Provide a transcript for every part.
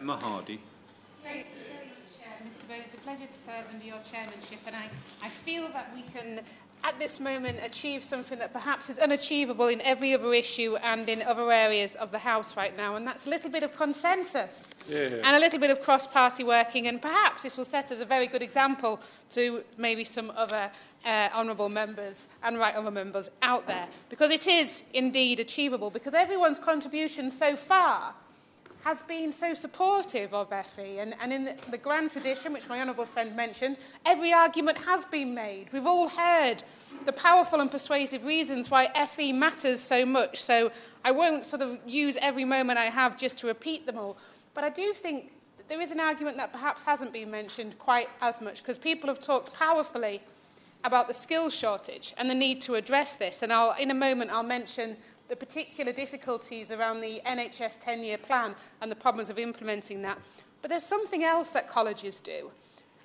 Emma Hardy. Thank you very much, Mr. Bowes. It's a pleasure to serve under your chairmanship, and I feel that we can, at this moment, achieve something that perhaps is unachievable in every other issue and in other areas of the House right now, and that's a little bit of consensus and a little bit of cross-party working, and perhaps this will set as a very good example to maybe some other honourable members and right honourable members out there, because it is indeed achievable, because everyone's contribution so far has been so supportive of FE, and in the grand tradition, which my honourable friend mentioned, every argument has been made. We've all heard the powerful and persuasive reasons why FE matters so much, so I won't sort of use every moment I have just to repeat them all. But I do think that there is an argument that perhaps hasn't been mentioned quite as much, because people have talked powerfully about the skills shortage and the need to address this, and in a moment I'll mention the particular difficulties around the NHS 10-year plan and the problems of implementing that. But there's something else that colleges do,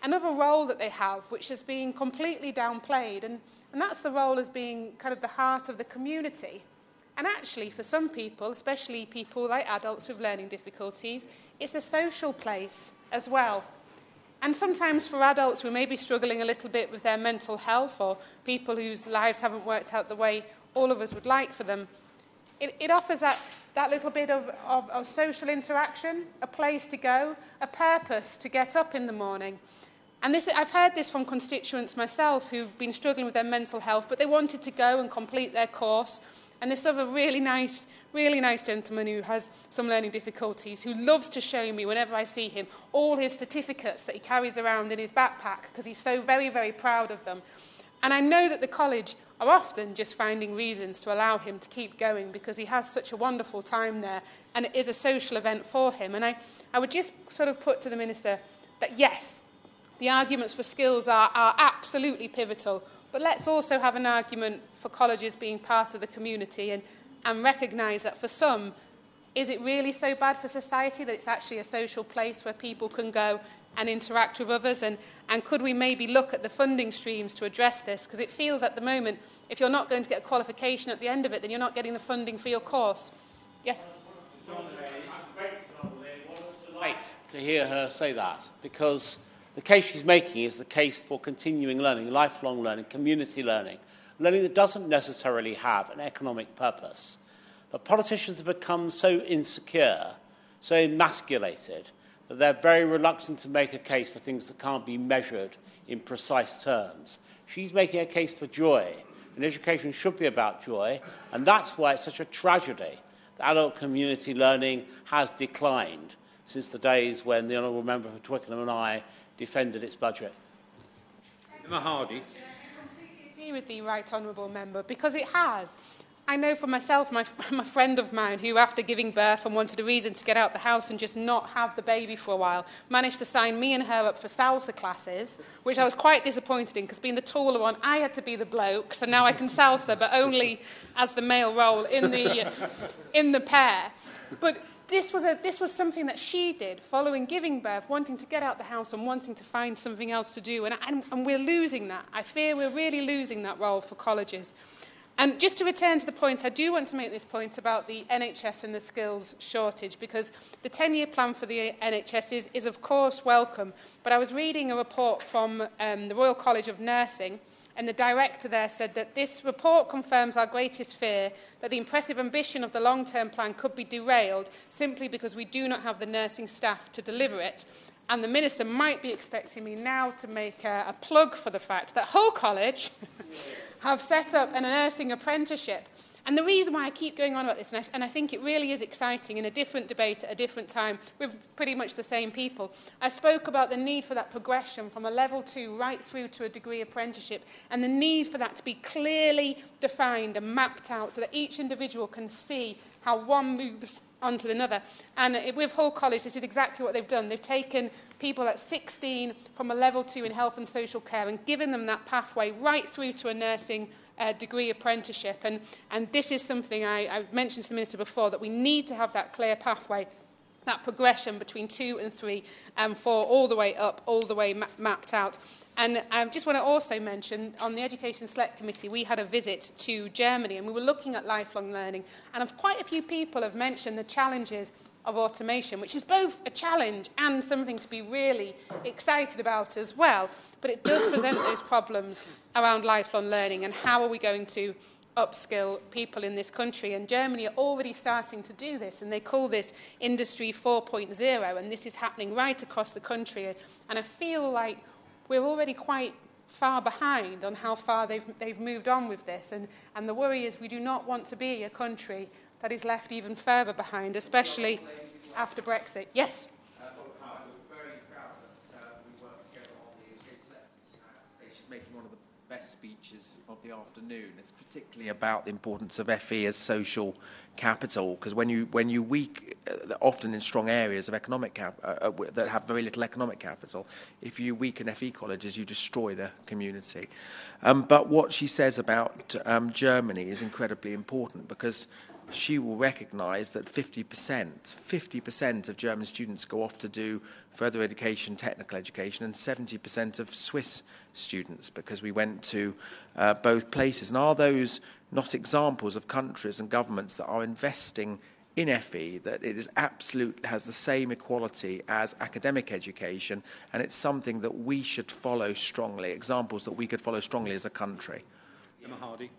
another role that they have, which has been completely downplayed, and that's the role as being kind of the heart of the community. And actually, for some people, especially people like adults with learning difficulties, it's a social place as well. And sometimes for adults who may be struggling a little bit with their mental health, or people whose lives haven't worked out the way all of us would like for them, it offers that little bit of social interaction, a place to go, a purpose to get up in the morning. And I've heard this from constituents myself who've been struggling with their mental health, but they wanted to go and complete their course. And this other really nice gentleman who has some learning difficulties, who loves to show me, whenever I see him, all his certificates that he carries around in his backpack, because he's so very, very proud of them. And I know that the college are often just finding reasons to allow him to keep going, because he has such a wonderful time there, and it is a social event for him. And I would just sort of put to the Minister that, yes, the arguments for skills are absolutely pivotal, but let's also have an argument for colleges being part of the community, and recognise that for some, is it really so bad for society that it's actually a social place where people can go and interact with others? And could we maybe look at the funding streams to address this? Because it feels at the moment, if you're not going to get a qualification at the end of it, then you're not getting the funding for your course. Yes? Delight to hear her say that, because the case she's making is the case for continuing learning, lifelong learning, community learning, learning that doesn't necessarily have an economic purpose. But politicians have become so insecure, so emasculated, that they're very reluctant to make a case for things that can't be measured in precise terms. She's making a case for joy, and education should be about joy, and that's why it's such a tragedy that adult community learning has declined since the days when the Honourable Member for Twickenham and I defended its budget. Emma Hardy. I completely agree with the right honourable member, because it has. I know for myself, my friend of mine who, after giving birth and wanted a reason to get out the house and just not have the baby for a while, managed to sign me and her up for salsa classes, which I was quite disappointed in, because being the taller one, I had to be the bloke, so now I can salsa, but only as the male role in the pair. But this was something that she did following giving birth, wanting to get out the house and wanting to find something else to do, and we're losing that. I fear we're really losing that role for colleges. And just to return to the point, I do want to make this point about the NHS and the skills shortage, because the 10-year plan for the NHS is of course welcome. But I was reading a report from the Royal College of Nursing, and the director there said that this report confirms our greatest fear, that the impressive ambition of the long-term plan could be derailed simply because we do not have the nursing staff to deliver it. And the Minister might be expecting me now to make a plug for the fact that Hull College have set up a nursing apprenticeship. And the reason why I keep going on about this, and I think it really is exciting in a different debate at a different time with pretty much the same people, I spoke about the need for that progression from a level 2 right through to a degree apprenticeship, and the need for that to be clearly defined and mapped out so that each individual can see how one moves onto another. And with Hull College, this is exactly what they've done. They've taken people at 16 from a level 2 in health and social care and given them that pathway right through to a nursing degree apprenticeship. And this is something I mentioned to the Minister before, that we need to have that clear pathway, that progression between 2 and 3 and 4, all the way up, all the way mapped out. And I just want to also mention, on the Education Select Committee, we had a visit to Germany, and we were looking at lifelong learning. And quite a few people have mentioned the challenges of automation, which is both a challenge and something to be really excited about as well. But it does present those problems around lifelong learning and how are we going to upskill people in this country. And Germany are already starting to do this, and they call this Industry 4.0, and this is happening right across the country. And I feel like we're already quite far behind on how far they've moved on with this. And the worry is we do not want to be a country that is left even further behind, especially after Brexit. Yes? We're very proud that we worked together on the Education Lessons. She's making one of the best speeches of the afternoon. It's particularly about the importance of FE as social capital, because when you often in strong areas of economic that have very little economic capital, if you weaken FE colleges, you destroy the community. But what she says about Germany is incredibly important, because she will recognise that 50% of German students go off to do further education, technical education, and 70% of Swiss students, because we went to both places. And are those not examples of countries and governments that are investing in FE, that it is has the same equality as academic education, and it's something that we should follow strongly, examples that we could follow strongly as a country? Emma Hardy.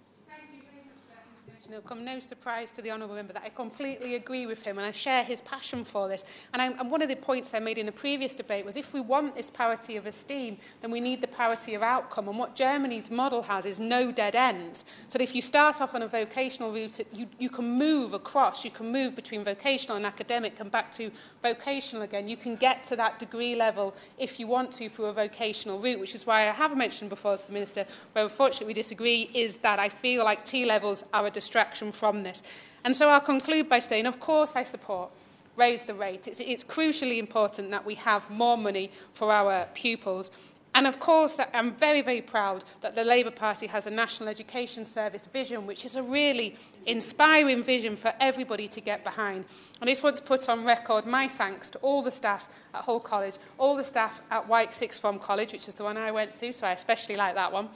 It'll come no surprise to the honourable member that I completely agree with him and I share his passion for this. And one of the points I made in the previous debate was if we want this parity of esteem, then we need the parity of outcome. And what Germany's model has is no dead ends. So that if you start off on a vocational route, you can move across, you can move between vocational and academic and back to vocational again. You can get to that degree level if you want to through a vocational route, which is why I have mentioned before to the Minister, where unfortunately we disagree, is that I feel like T-levels are a distraction from this. And so I'll conclude by saying, of course, I support raise the rate. It's crucially important that we have more money for our pupils. And of course, I'm very, very proud that the Labour Party has a National Education Service vision, which is a really inspiring vision for everybody to get behind. And I just want to put on record my thanks to all the staff at Hull College, all the staff at Wyke Sixth Form College, which is the one I went to, so I especially like that one,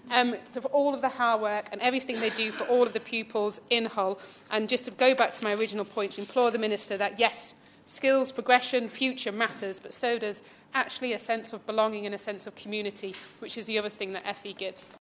so for all of the hard work and everything they do for all of the pupils in Hull. And just to go back to my original point, to implore the Minister that, yes, skills, progression, future matters, but so does actually a sense of belonging and a sense of community, which is the other thing that FE gives.